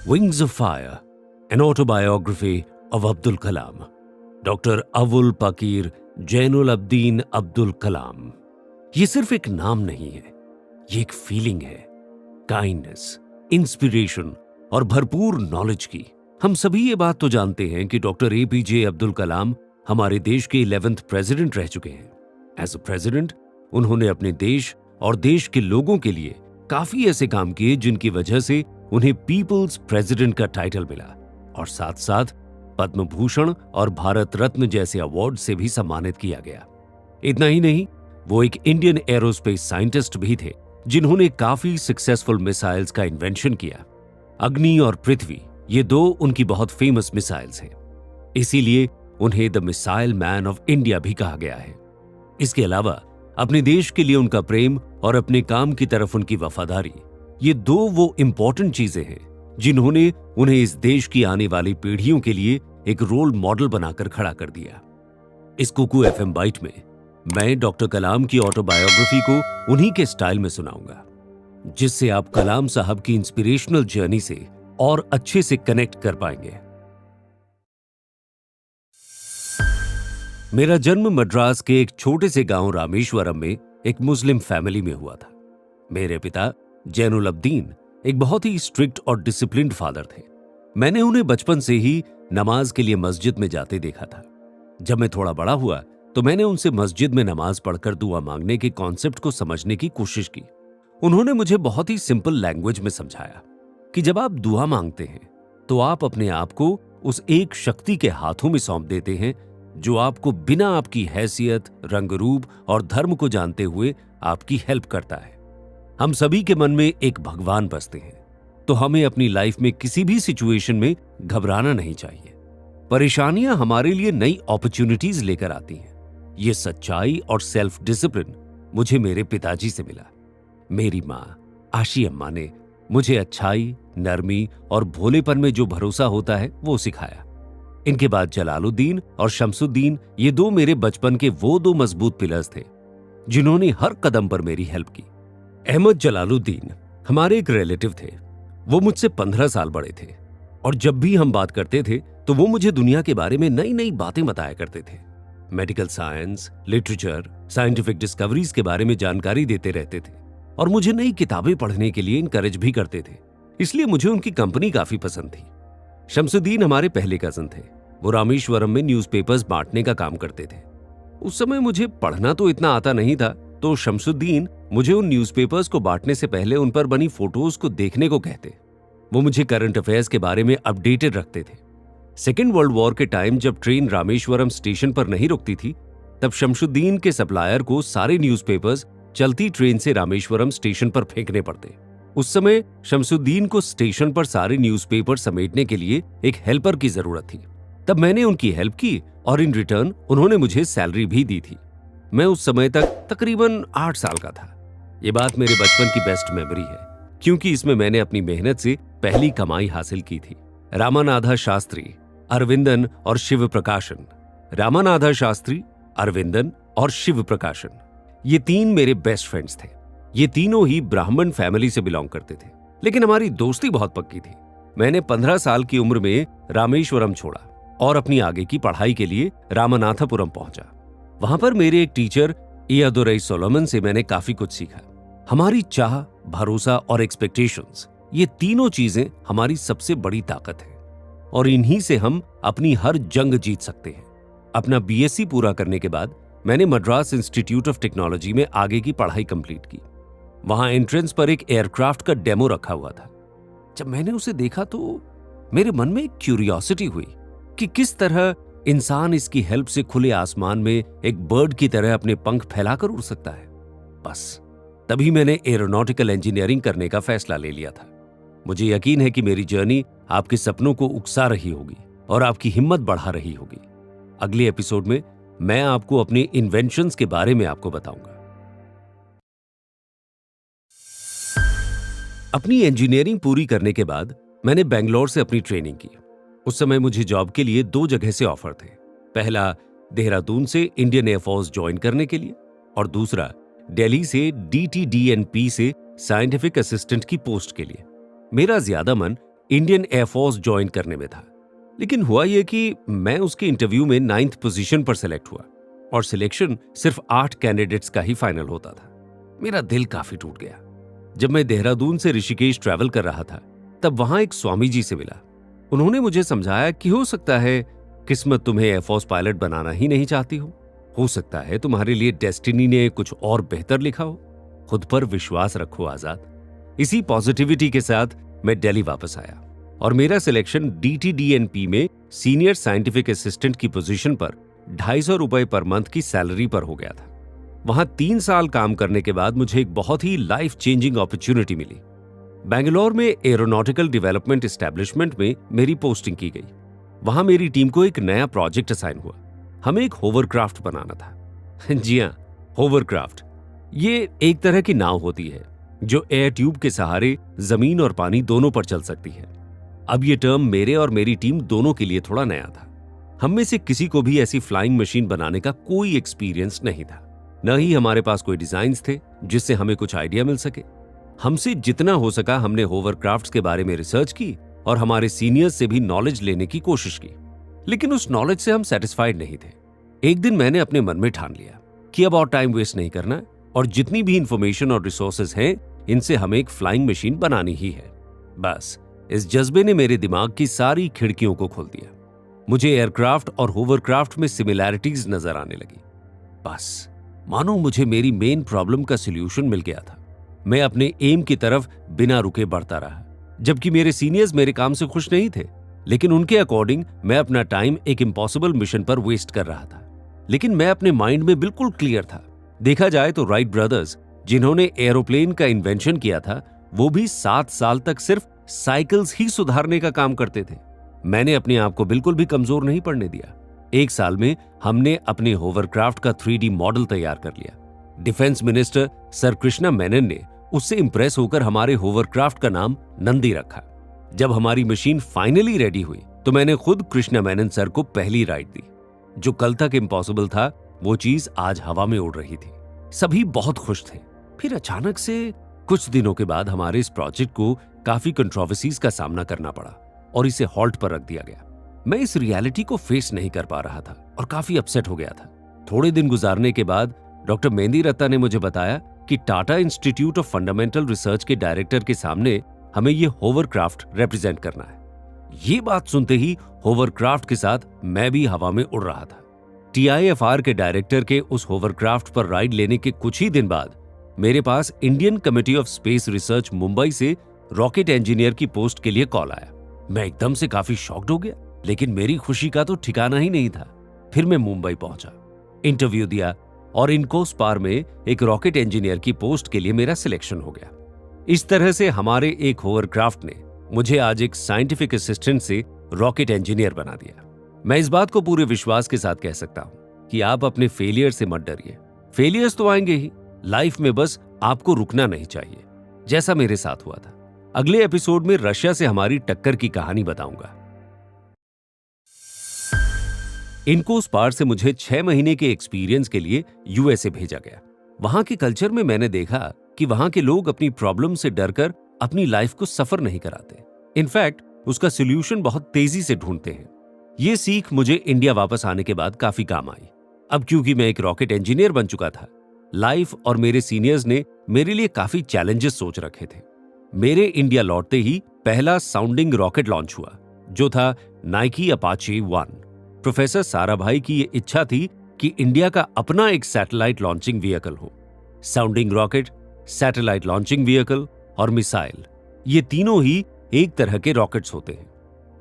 Wings of Fire, an autobiography of Abdul Kalam. Doctor Avul Pakir Jainulabdeen Abdul Kalam. ये सिर्फ एक नाम नहीं है, ये एक फीलिंग है, काइंडनेस, इंस्पिरेशन और भरपूर नॉलेज की। हम सभी ये बात तो जानते हैं कि डॉक्टर एपीजे अब्दुल कलाम हमारे देश के 11th प्रेसिडेंट रह चुके हैं। एज अ प्रेसिडेंट उन्होंने अपने देश और देश के लोगों के लिए काफी ऐसे काम किए जिनकी वजह से उन्हें पीपल्स प्रेसिडेंट का टाइटल मिला और साथ साथ पद्म भूषण और भारत रत्न जैसे अवार्ड से भी सम्मानित किया गया। इतना ही नहीं, वो एक इंडियन एरोस्पेस साइंटिस्ट भी थे जिन्होंने काफी सक्सेसफुल मिसाइल्स का इन्वेंशन किया। अग्नि और पृथ्वी, ये दो उनकी बहुत फेमस मिसाइल्स हैं, इसीलिए उन्हें the missile man of India भी कहा गया है। इसके अलावा अपने देश के लिए उनका प्रेम और अपने काम की तरफ उनकी वफादारी, ये दो वो इंपॉर्टेंट चीजें हैं जिन्होंने उन्हें इस देश की आने वाली पीढ़ियों के लिए एक रोल मॉडल बनाकर खड़ा कर दिया। इस कुकू एफएम बाइट में मैं डॉक्टर कलाम की ऑटोबायोग्राफी को उन्हीं के स्टाइल में सुनाऊंगा, जिससे आप कलाम साहब की इंस्पिरेशनल जर्नी से और अच्छे से कनेक्ट कर पाएंगे। मेरा जन्म मद्रास के एक छोटे से गांव रामेश्वरम में एक मुस्लिम फैमिली में हुआ था। मेरे पिता जैनुल अब्दीन एक बहुत ही स्ट्रिक्ट और डिसिप्लिन्ड फादर थे। मैंने उन्हें बचपन से ही नमाज के लिए मस्जिद में जाते देखा था। जब मैं थोड़ा बड़ा हुआ तो मैंने उनसे मस्जिद में नमाज पढ़कर दुआ मांगने के कॉन्सेप्ट को समझने की कोशिश की। उन्होंने मुझे बहुत ही सिंपल लैंग्वेज में समझाया कि जब आप दुआ मांगते हैं तो आप अपने आप को उस एक शक्ति के हाथों में सौंप देते हैं जो आपको बिना आपकी हैसियत, रंग रूप और धर्म को जानते हुए आपकी हेल्प करता है। हम सभी के मन में एक भगवान बसते हैं, तो हमें अपनी लाइफ में किसी भी सिचुएशन में घबराना नहीं चाहिए। परेशानियां हमारे लिए नई अपॉर्चुनिटीज लेकर आती हैं। ये सच्चाई और सेल्फ डिसिप्लिन मुझे मेरे पिताजी से मिला। मेरी माँ आशी अम्मा ने मुझे अच्छाई, नरमी और भोलेपन में जो भरोसा होता है वो सिखाया। इनके बाद जलालुद्दीन और शमसुद्दीन, ये दो मेरे बचपन के वो दो मजबूत पिलर्स थे जिन्होंने हर कदम पर मेरी हेल्प की। अहमद जलालुद्दीन हमारे एक रिलेटिव थे। वो मुझसे 15 साल बड़े थे और जब भी हम बात करते थे तो वो मुझे दुनिया के बारे में नई नई बातें बताया करते थे। Medical science, literature, scientific discoveries के बारे में जानकारी देते रहते थे और मुझे नई किताबें पढ़ने के लिए इनकरेज भी करते थे। इसलिए मुझे उनकी कंपनी काफी पसंद थी। शमसुद्दीन हमारे पहले कजन थे। वो रामेश्वरम में न्यूज़पेपर्स बांटने का काम करते थे। उस समय मुझे पढ़ना तो इतना आता नहीं था, तो शमसुद्दीन मुझे उन न्यूज़पेपर्स को बांटने से पहले उन पर बनी फोटोज को देखने को कहते। वो मुझे करंट अफेयर्स के बारे में अपडेटेड रखते थे। सेकेंड वर्ल्ड वॉर के टाइम जब ट्रेन रामेश्वरम स्टेशन पर नहीं रुकती थी, तब शमसुद्दीन के सप्लायर को सारे न्यूज़पेपर्स चलती ट्रेन से रामेश्वरम स्टेशन पर फेंकने पड़ते। उस समय शमसुद्दीन को स्टेशन पर सारे न्यूज़पेपर समेटने के लिए एक हेल्पर की जरूरत थी। तब मैंने उनकी हेल्प की और इन रिटर्न उन्होंने मुझे सैलरी भी दी थी। मैं उस समय तक तकरीबन 8 साल का था। ये बात मेरे बचपन की बेस्ट मेमोरी है, क्योंकि इसमें मैंने अपनी मेहनत से पहली कमाई हासिल की थी। रामानाथा शास्त्री, अरविंदन और शिव प्रकाशन। रामानाथा शास्त्री, अरविंदन और शिव प्रकाशन, ये 3 मेरे बेस्ट फ्रेंड्स थे। ये तीनों ही ब्राह्मण फैमिली से बिलोंग करते थे, लेकिन हमारी दोस्ती बहुत पक्की थी। मैंने 15 साल की उम्र में रामेश्वरम छोड़ा और अपनी आगे की पढ़ाई के लिए रामनाथपुरम पहुंचा। वहां पर मेरे एक टीचर इयादुरई सोलोमन से मैंने काफी कुछ सीखा। हमारी चाह, भरोसा और एक्सपेक्टेशंस, ये तीनों चीजें हमारी सबसे बड़ी ताकत है और इन्हीं से हम अपनी हर जंग जीत सकते हैं। अपना बीएससी पूरा करने के बाद मैंने मद्रास इंस्टीट्यूट ऑफ टेक्नोलॉजी में आगे की पढ़ाई कंप्लीट की। वहां एंट्रेंस पर एक एयरक्राफ्ट का डेमो रखा हुआ था। जब मैंने उसे देखा तो मेरे मन में एक क्यूरियोसिटी हुई कि किस तरह इंसान इसकी हेल्प से खुले आसमान में एक बर्ड की तरह अपने पंख फैलाकर उड़ सकता है। बस तभी मैंने एरोनॉटिकल इंजीनियरिंग करने का फैसला ले लिया था। मुझे यकीन है कि मेरी जर्नी आपके सपनों को उकसा रही होगी और आपकी हिम्मत बढ़ा रही होगी। अगले एपिसोड में मैं आपको अपने इन्वेंशंस के बारे में आपको बताऊंगा। अपनी इंजीनियरिंग पूरी करने के बाद मैंने बेंगलोर से अपनी ट्रेनिंग की। उस समय मुझे जॉब के लिए 2 जगह से ऑफर थे। पहला देहरादून से इंडियन एयरफोर्स ज्वाइन करने के लिए और दूसरा दिल्ली से DTDNP से साइंटिफिक असिस्टेंट की पोस्ट के लिए। मेरा ज्यादा मन इंडियन एयरफोर्स ज्वाइन करने में था। लेकिन हुआ यह कि मैं उसके इंटरव्यू में 9th पोजीशन पर सिलेक्ट हुआ और सिलेक्शन सिर्फ 8 कैंडिडेट्स का ही फाइनल होता था। मेरा दिल काफी टूट गया। जब मैं देहरादून से ऋषिकेश ट्रैवल कर रहा था तब वहां एक स्वामी जी से मिला। उन्होंने मुझे समझाया कि हो सकता है किस्मत तुम्हें एयरफोर्स पायलट बनाना ही नहीं चाहती हो सकता है तुम्हारे लिए डेस्टिनी ने कुछ और बेहतर लिखा हो। खुद पर विश्वास रखो आजाद। इसी पॉजिटिविटी के साथ मैं दिल्ली वापस आया और मेरा सिलेक्शन DTDNP में सीनियर साइंटिफिक असिस्टेंट की पोजीशन पर 250 रुपए पर मंथ की सैलरी पर हो गया था। वहां 3 साल काम करने के बाद मुझे एक बहुत ही लाइफ चेंजिंग अपॉर्चुनिटी मिली। बेंगलोर में एरोनॉटिकल डेवलपमेंट एस्टेब्लिशमेंट में मेरी पोस्टिंग की गई। वहां मेरी टीम को एक नया प्रोजेक्ट असाइन हुआ। हमें एक होवरक्राफ्ट बनाना था। जी हां, होवरक्राफ्ट। ये एक तरह की नाव होती है जो एयर ट्यूब के सहारे जमीन और पानी दोनों पर चल सकती है। अब ये टर्म मेरे और मेरी टीम दोनों के लिए थोड़ा नया था। हम में से किसी को भी ऐसी फ्लाइंग मशीन बनाने का कोई एक्सपीरियंस नहीं था, न ही हमारे पास कोई डिजाइन्स थे जिससे हमें कुछ आइडिया मिल सके। हमसे जितना हो सका हमने होवरक्राफ्ट्स के बारे में रिसर्च की और हमारे सीनियर्स से भी नॉलेज लेने की कोशिश की, लेकिन उस नॉलेज से हम सेटिस्फाइड नहीं थे। एक दिन मैंने अपने मन में ठान लिया कि अब और टाइम वेस्ट नहीं करना और जितनी भी इंफॉर्मेशन और रिसोर्सेज हैं इनसे हमें एक फ्लाइंग मशीन बनानी ही है। बस इस जज्बे ने मेरे दिमाग की सारी खिड़कियों को खोल दिया। मुझे एयरक्राफ्ट और होवरक्राफ्ट में सिमिलैरिटीज नजर आने लगी। बस मानो मुझे मेरी मेन प्रॉब्लम का सॉल्यूशन मिल गया था। मैं अपने एम की तरफ बिना रुके बढ़ता रहा, जबकि मेरे सीनियर्स मेरे काम से खुश नहीं थे, लेकिन उनके अकॉर्डिंग मैं अपना टाइम एक इम्पॉसिबल मिशन पर वेस्ट कर रहा था। लेकिन मैं अपने माइंड में बिल्कुल क्लियर था। देखा जाए तो राइट ब्रदर्स, जिन्होंने एरोप्लेन का इन्वेंशन किया था, वो भी 7 साल तक सिर्फ साइकिल्स ही सुधारने का काम करते थे। मैंने अपने आप को बिल्कुल भी कमजोर नहीं पड़ने दिया। 1 साल में हमने अपने होवरक्राफ्ट का 3D मॉडल तैयार कर लिया। Defence minister sir Krishna Menon ने उससे इंप्रेस होकर हमारे होवरक्राफ्ट का नाम नंदी रखा। जब हमारी मशीन फाइनली रेडी हुई तो मैंने खुद कृष्णा मेनन सर को पहली राइड दी। जो कल तक इम्पॉसिबल था वो चीज आज हवा में उड़ रही थी। सभी बहुत खुश थे। फिर अचानक से कुछ दिनों के बाद हमारे इस प्रोजेक्ट को काफी कंट्रोवर्सीज का सामना करना पड़ा और इसे हॉल्ट पर रख दिया गया। मैं इस रियलिटी को फेस नहीं कर पा रहा था और काफी अपसेट हो गया था। थोड़े दिन गुजारने के बाद डॉक्टर मेहंदी रत्ता ने मुझे बताया कि Tata institute of fundamental research के डायरेक्टर के सामने हमें ये होवरक्राफ्ट रिप्रेजेंट करना है। ये बात सुनते ही होवरक्राफ्ट के साथ मैं भी हवा में उड़ रहा था। TIFR के डायरेक्टर के उस होवरक्राफ्ट पर राइड लेने के कुछ ही दिन बाद मेरे पास Indian Committee of Space Research Mumbai से रॉकेट इंजीनियर की पोस्ट के लिए कॉल आया। मैं एकदम से काफी शॉक्ड हो गया, लेकिन मेरी खुशी का तो ठिकाना ही नहीं था। फिर मैं मुंबई पहुंचा, इंटरव्यू दिया और इनकोस्पार में एक रॉकेट इंजीनियर की पोस्ट के लिए मेरा सिलेक्शन हो गया। इस तरह से हमारे एक होवरक्राफ्ट ने मुझे आज एक साइंटिफिक असिस्टेंट से रॉकेट इंजीनियर बना दिया। मैं इस बात को पूरे विश्वास के साथ कह सकता हूं कि आप अपने फेलियर से मत डरिए। फेलियर्स तो आएंगे ही लाइफ में, बस आपको रुकना नहीं चाहिए, जैसा मेरे साथ हुआ था। अगले एपिसोड में रशिया से हमारी टक्कर की कहानी बताऊंगा। इनकोस्पार से मुझे 6 महीने के एक्सपीरियंस के लिए USA भेजा गया। वहां के कल्चर में मैंने देखा कि वहां के लोग अपनी प्रॉब्लम से डरकर अपनी लाइफ को सफर नहीं कराते। इनफैक्ट उसका सोल्यूशन बहुत तेजी से ढूंढते हैं। ये सीख मुझे इंडिया वापस आने के बाद काफी काम आई। अब क्योंकि मैं एक रॉकेट इंजीनियर बन चुका था, लाइफ और मेरे सीनियर्स ने मेरे लिए काफी चैलेंजेस सोच रखे थे। मेरे इंडिया लौटते ही पहला साउंडिंग रॉकेट लॉन्च हुआ, जो था नाइकी अपाचे 1। प्रोफेसर साराभाई की ये इच्छा थी कि इंडिया का अपना एक सैटेलाइट लॉन्चिंग व्हीकल हो। Sounding rocket, satellite launching vehicle और मिसाइल, ये तीनों ही एक तरह के रॉकेट्स होते हैं।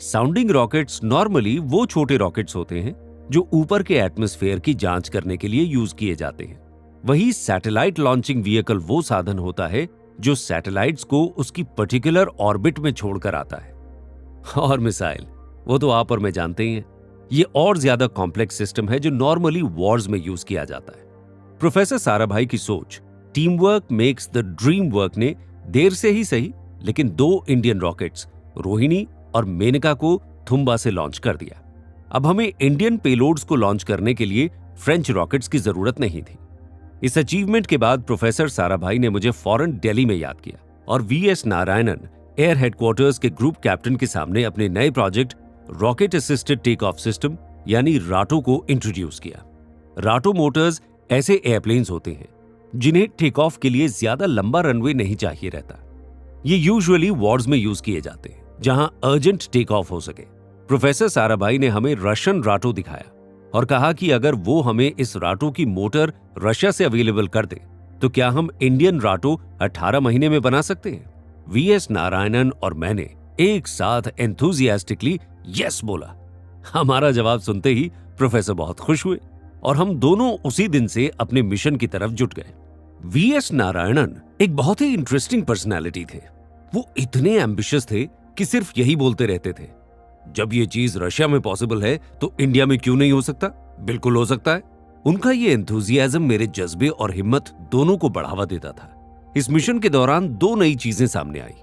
साउंडिंग रॉकेट्स नॉर्मली वो छोटे रॉकेट्स होते हैं जो ऊपर के एटमॉस्फेयर की जांच करने के लिए यूज किए जाते हैं। वही सैटेलाइट लॉन्चिंग व्हीकल वो साधन होता है जो सैटेलाइट्स को उसकी पर्टिकुलर ऑर्बिट में छोड़कर आता है। और मिसाइल, वो तो आप और मैं जानते ही हैं, ये और ज्यादा कॉम्प्लेक्स सिस्टम है जो नॉर्मली वॉर्स में यूज किया जाता है। प्रोफेसर साराभाई की सोच team work makes the dream work ने देर से ही सही, लेकिन 2 इंडियन रॉकेट्स रोहिणी और मेनका को थुम्बा से लॉन्च कर दिया। अब हमें इंडियन पेलोड्स को लॉन्च करने के लिए फ्रेंच रॉकेट्स की जरूरत नहीं थी। इस अचीवमेंट के बाद प्रोफेसर साराभाई ने मुझे फौरन दिल्ली में याद किया और VS नारायणन एयर हेडक्वार्टर्स के ग्रुप कैप्टन के सामने अपने नए project rocket assisted take off system यानी राटो को इंट्रोड्यूस किया। राटो मोटर्स ऐसे एयरप्लेन्स होते हैं जिन्हें टेक ऑफ के लिए ज्यादा लंबा रनवे नहीं चाहिए रहता। ये यूजुअली वॉर्स में यूज किए जाते हैं जहां अर्जेंट टेक ऑफ हो सके। प्रोफेसर साराभाई ने हमें रशियन राटो दिखाया और कहा कि अगर वो हमें इस राटो की मोटर रशिया से अवेलेबल कर दे तो क्या हम इंडियन राटो 18 महीने में बना सकते हैं। वीएस नारायणन और मैंने एक साथ एंथुजियास्टिकली यस बोला। हमारा जवाब सुनते ही प्रोफेसर बहुत खुश हुए और हम दोनों उसी दिन से अपने मिशन की तरफ जुट गए। वीएस नारायणन एक बहुत ही इंटरेस्टिंग पर्सनालिटी थे। वो इतने एम्बिशियस थे कि सिर्फ यही बोलते रहते थे, जब ये चीज रशिया में पॉसिबल है तो इंडिया में क्यों नहीं हो सकता? बिल्कुल हो सकता है। उनका ये एंथुजियाज्म मेरे जज्बे और हिम्मत दोनों को बढ़ावा देता था। इस मिशन के दौरान दो नई चीजें सामने आई।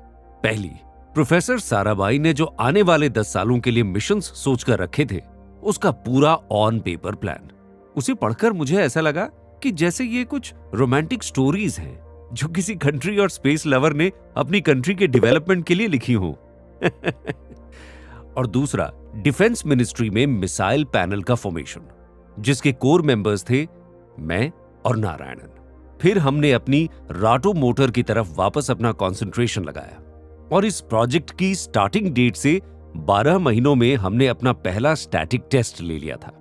पहली, प्रोफेसर साराभाई ने जो आने वाले 10 सालों के लिए मिशंस सोचकर रखे थे उसका पूरा ऑन पेपर प्लान। उसे पढ़कर मुझे ऐसा लगा कि जैसे ये कुछ रोमांटिक स्टोरीज हैं जो किसी कंट्री और स्पेस लवर ने अपनी कंट्री के डेवलपमेंट के लिए लिखी हो। और दूसरा, डिफेंस मिनिस्ट्री में मिसाइल पैनल का फॉर्मेशन, जिसके कोर मेंबर्स थे मैं और नारायणन। फिर हमने अपनी राटो मोटर की तरफ वापस अपना कंसंट्रेशन लगाया और इस प्रोजेक्ट की स्टार्टिंग डेट से 12 महीनों में हमने अपना पहला स्टैटिक टेस्ट ले लिया था।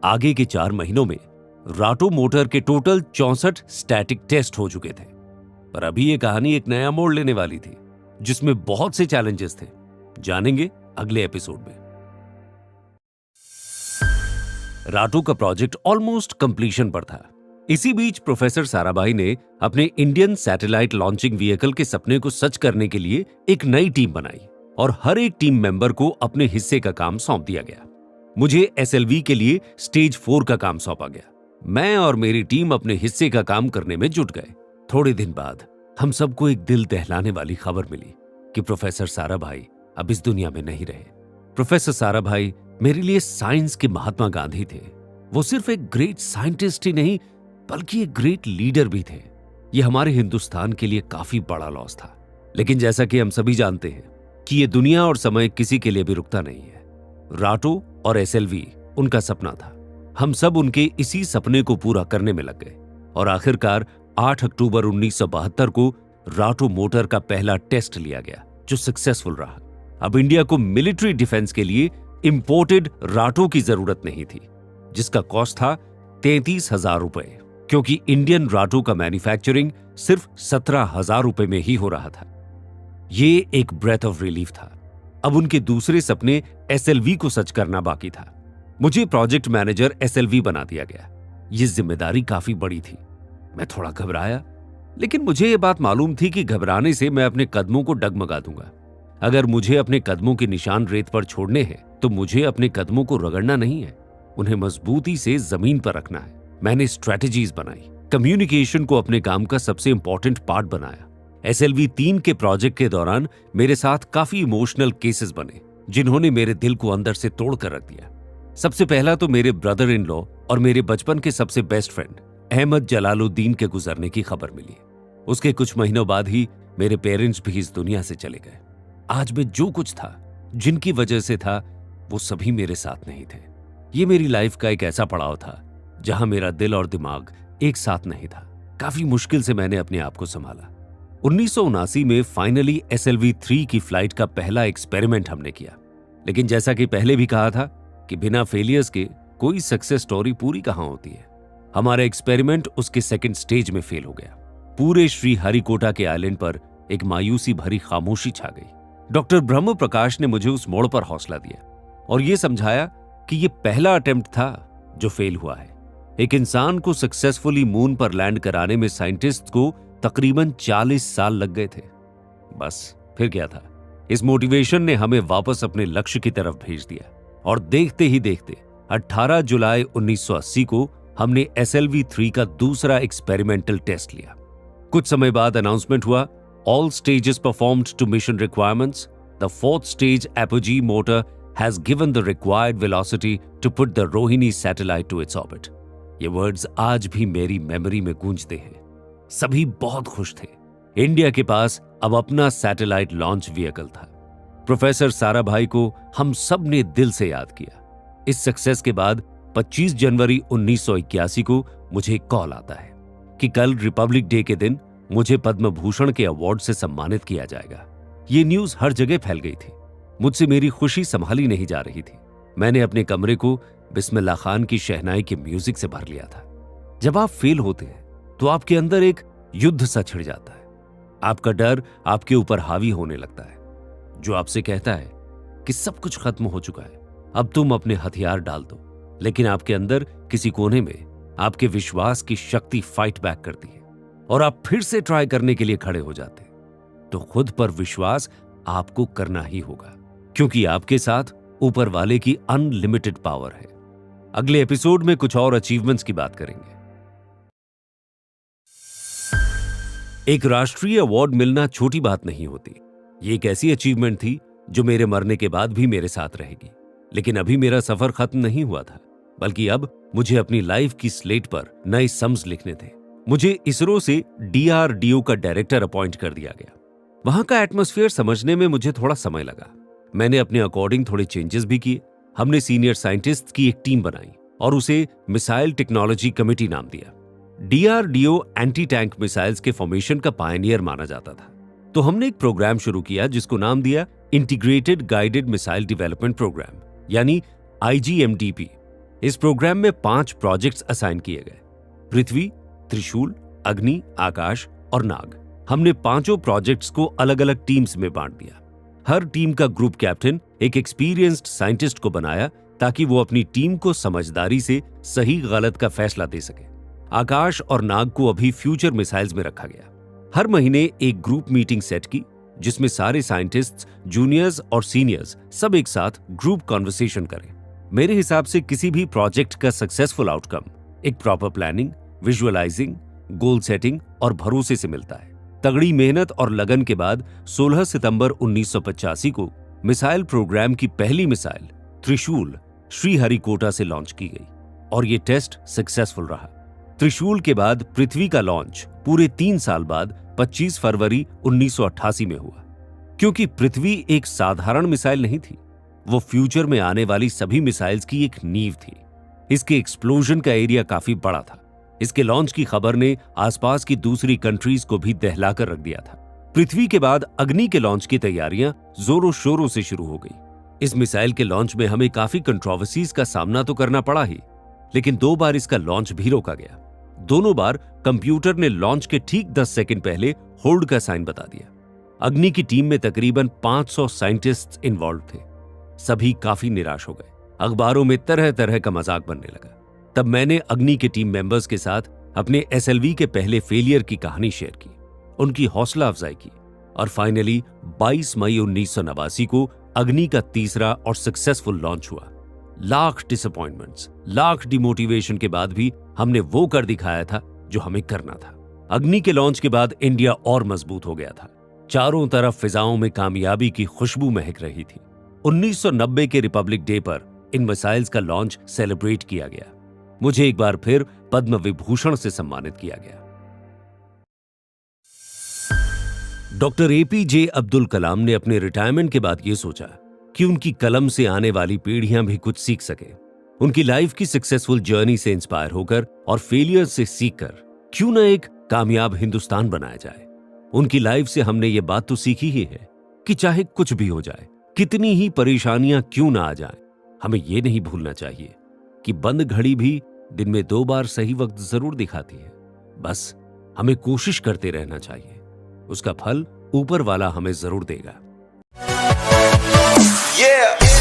आगे के 4 महीनों में राटो मोटर के टोटल 64 स्टैटिक टेस्ट हो चुके थे। पर अभी ये कहानी एक नया मोड़ लेने वाली थी जिसमें बहुत से चैलेंजेस थे। जानेंगे अगले एपिसोड में। राटो का प्रोजेक्ट ऑलमोस्ट कंप्लीशन पर था। इसी बीच प्रोफेसर साराभाई ने अपने इंडियन सैटेलाइट लॉन्चिंग व्हीकल के सपने को सच करने के लिए एक नई टीम बनाई और हर एक टीम मेंबर को अपने हिस्से का काम सौंप दिया गया। मुझे एसएलवी के लिए स्टेज 4 का काम सौंपा गया। मैं और मेरी टीम अपने हिस्से का काम करने में जुट गए। थोड़े दिन बाद हम सबको एक दिल दहलाने वाली खबर मिली कि प्रोफेसर साराभाई अब इस दुनिया में नहीं रहे। प्रोफेसर साराभाई मेरे लिए साइंस के महात्मा गांधी थे। वो सिर्फ एक ग्रेट साइंटिस्ट ही नहीं बल्कि एक ग्रेट लीडर भी थे। ये हमारे हिंदुस्तान के लिए काफी बड़ा लॉस था। लेकिन जैसा कि हम सभी जानते हैं कि ये दुनिया और समय किसी के लिए भी रुकता नहीं है। राटो और एसएलवी उनका सपना था। हम सब उनके इसी सपने को पूरा करने में लग गए और आखिरकार 8 अक्टूबर 1972 को राटो मोटर का पहला टेस्ट लिया गया जो सक्सेसफुल रहा। अब इंडिया को मिलिट्री डिफेंस के लिए इंपोर्टेड राटो की जरूरत नहीं थी, जिसका कॉस्ट था 33,000 रुपए, क्योंकि इंडियन राटो का मैन्युफैक्चरिंग सिर्फ 17,000 रुपए में ही हो रहा था। ये एक ब्रेथ ऑफ रिलीफ था। अब उनके दूसरे सपने एसएलवी को सच करना बाकी था। मुझे प्रोजेक्ट मैनेजर एसएलवी बना दिया गया। ये जिम्मेदारी काफी बड़ी थी। मैं थोड़ा घबराया, लेकिन मुझे ये बात मालूम थी कि घबराने से मैं अपने कदमों को डगमगा दूंगा। अगर मुझे अपने कदमों के निशान रेत पर छोड़ने हैं तो मुझे अपने कदमों को रगड़ना नहीं है, उन्हें मजबूती से जमीन पर रखना है। मैंने स्ट्रेटजीज बनाई, कम्युनिकेशन को अपने काम का सबसे इंपॉर्टेंट पार्ट बनाया। एसएलवी 3 के प्रोजेक्ट के दौरान मेरे साथ काफी इमोशनल केसेस बने जिन्होंने मेरे दिल को अंदर से तोड़ कर रख दिया। सबसे पहला तो मेरे ब्रदर इन लॉ और मेरे बचपन के सबसे बेस्ट फ्रेंड अहमद जलालुद्दीन के गुजरने की खबर मिली। उसके कुछ महीनों बाद ही मेरे पेरेंट्स भी इस दुनिया से चले गए। आज में जो कुछ था, जिनकी वजह से था, वो सभी मेरे साथ नहीं थे। ये मेरी लाइफ का एक ऐसा पड़ाव था जहां मेरा दिल और दिमाग एक साथ नहीं था। काफी मुश्किल से मैंने अपने आप को संभाला। 1979 में फाइनली एसएलवी 3 की फ्लाइट का पहला एक्सपेरिमेंट हमने किया। लेकिन जैसा कि पहले भी कहा था कि बिना फेलियर्स के कोई सक्सेस स्टोरी पूरी कहां होती है। हमारा एक्सपेरिमेंट उसके सेकंड स्टेज में फेल हो गया। पूरे श्री हरिकोटा के आइलैंड पर एक मायूसी भरी खामोशी छा गई। डॉक्टर ब्रह्म प्रकाश ने मुझे उस मोड़ पर हौसला दिया और यह समझाया कि यह पहला अटेम्प्ट था जो फेल हुआ है। एक इंसान को सक्सेसफुली मून पर लैंड कराने में साइंटिस्ट को तकरीबन 40 साल लग गए थे। बस फिर क्या था, इस मोटिवेशन ने हमें वापस अपने लक्ष्य की तरफ भेज दिया और देखते ही देखते 18 जुलाई 1980 को हमने एसएलवी 3 का दूसरा एक्सपेरिमेंटल टेस्ट लिया। कुछ समय बाद अनाउंसमेंट हुआ, all stages performed to mission requirements. The fourth stage apogee motor has given the required velocity to put the Rohini satellite to its orbit. ये वर्ड्स आज भी मेरी मेमोरी में गूंजते हैं। सभी बहुत खुश थे। इंडिया के पास अब अपना सैटेलाइट लॉन्च व्हीकल था। प्रोफेसर साराभाई को हम सब ने दिल से याद किया। इस सक्सेस के बाद 25 जनवरी 1981 को मुझे कॉल आता है कि कल रिपब्लिक डे के दिन मुझे पद्म भूषण के अवार्ड से सम्मानित किया जाएगा। ये न्यूज हर जगह फैल गई थी। मुझसे मेरी खुशी संभाली नहीं जा रही थी। मैंने अपने कमरे को बिस्मिल्लाह खान की शहनाई के म्यूजिक से भर लिया था। जब आप फेल होते हैं तो आपके अंदर एक युद्ध सा छिड़ जाता है। आपका डर आपके ऊपर हावी होने लगता है, जो आपसे कहता है कि सब कुछ खत्म हो चुका है, अब तुम अपने हथियार डाल दो। लेकिन आपके अंदर किसी कोने में आपके विश्वास की शक्ति फाइट बैक करती है और आप फिर से ट्राई करने के लिए खड़े हो जाते हैं। तो खुद पर विश्वास आपको करना ही होगा, क्योंकि आपके साथ ऊपर वाले की अनलिमिटेड पावर है। अगले एपिसोड में कुछ और अचीवमेंट्स की बात करेंगे। एक राष्ट्रीय अवार्ड मिलना छोटी बात नहीं होती। ये एक ऐसी अचीवमेंट थी जो मेरे मरने के बाद भी मेरे साथ रहेगी। लेकिन अभी मेरा सफर खत्म नहीं हुआ था, बल्कि अब मुझे अपनी लाइफ की स्लेट पर नए सम्स लिखने थे। मुझे इसरो से DRDO का डायरेक्टर अपॉइंट कर दिया गया। वहां का एटमॉस्फेयर समझने में मुझे थोड़ा समय लगा। मैंने अपने अकॉर्डिंग थोड़े चेंजेस भी किए। हमने सीनियर साइंटिस्ट की एक टीम बनाई और उसे मिसाइल टेक्नोलॉजी कमेटी नाम दिया। DRDO एंटी टैंक मिसाइल्स के फॉर्मेशन का पायनियर माना जाता था। तो हमने एक प्रोग्राम शुरू किया जिसको नाम दिया integrated guided missile development program, यानी IGMDP। इस प्रोग्राम में 5 प्रोजेक्ट्स असाइन किए गए: पृथ्वी, त्रिशूल, अग्नि, आकाश और नाग। हमने 5 प्रोजेक्ट्स को अलग अलग टीम्स में बांट दिया। हर टीम का ग्रुप कैप्टन एक एक्सपीरियंस्ड साइंटिस्ट को बनाया ताकि वो अपनी टीम को समझदारी से सही गलत का फैसला दे सके। आकाश और नाग को अभी फ्यूचर मिसाइल्स में रखा गया। हर महीने एक ग्रुप मीटिंग सेट की जिसमें सारे साइंटिस्ट्स, जूनियर्स और सीनियर्स सब एक साथ ग्रुप कॉन्वर्सेशन करें। मेरे हिसाब से किसी भी प्रोजेक्ट का सक्सेसफुल आउटकम एक proper planning, visualising, goal setting और भरोसे से मिलता है। तगड़ी मेहनत और लगन के बाद 16 सितंबर 1985 को मिसाइल प्रोग्राम की पहली मिसाइल त्रिशूल श्रीहरिकोटा से लॉन्च की गई और ये टेस्ट सक्सेसफुल रहा। त्रिशूल के बाद पृथ्वी का लॉन्च पूरे 3 साल बाद 25 फरवरी 1988 में हुआ। क्योंकि पृथ्वी एक साधारण मिसाइल नहीं थी, वो फ्यूचर में आने वाली सभी मिसाइल्स की एक नींव थी। इसके एक्सप्लोजन का एरिया काफी बड़ा था। इसके लॉन्च की खबर ने आसपास की दूसरी कंट्रीज को भी दहलाकर रख दिया था। पृथ्वी के बाद अग्नि के लॉन्च की तैयारियां जोरों शोरों से शुरू हो गई। इस मिसाइल के लॉन्च में हमें काफी कंट्रोवर्सीज का सामना तो करना पड़ा ही, लेकिन 2 बार इसका लॉन्च भी रोका गया। दोनों बार कंप्यूटर ने लॉन्च के ठीक 10 सेकंड पहले होल्ड का साइन बता दिया। अग्नि की टीम में तकरीबन 500 साइंटिस्ट्स इन्वॉल्व थे। सभी काफी निराश हो गए। अखबारों में तरह तरह का मजाक बनने लगा। तब मैंने अग्नि के टीम मेंबर्स के साथ अपने SLV के पहले फेलियर की कहानी शेयर की, उनकी हौसला अफजाई की और फाइनली 22 मई 1989 को अग्नि का तीसरा और सक्सेसफुल लॉन्च हुआ। लाख डिसअपॉइंटमेंट्स, लाख डिमोटिवेशन के बाद भी हमने वो कर दिखाया था जो हमें करना था। अग्नि के लॉन्च के बाद इंडिया और मजबूत हो गया था। चारों तरफ फिजाओं में कामयाबी की खुशबू महक रही थी। 1990 के रिपब्लिक डे पर इन मिसाइल्स का लॉन्च सेलिब्रेट किया गया। मुझे एक बार फिर पद्म विभूषण से सम्मानित किया गया। डॉक्टर APJ अब्दुल कलाम ने अपने रिटायरमेंट के बाद यह सोचा कि उनकी कलम से आने वाली पीढ़ियां भी कुछ सीख सके। उनकी लाइफ की सक्सेसफुल जर्नी से इंस्पायर होकर और फेलियर से सीखकर क्यों न एक कामयाब हिंदुस्तान बनाया जाए। उनकी लाइफ से हमने ये बात तो सीखी ही है कि चाहे कुछ भी हो जाए, कितनी ही परेशानियां क्यों ना आ जाए, हमें ये नहीं भूलना चाहिए कि बंद घड़ी भी दिन में 2 बार सही वक्त जरूर दिखाती है। बस हमें कोशिश करते रहना चाहिए, उसका फल ऊपर वाला हमें जरूर देगा। Yeah.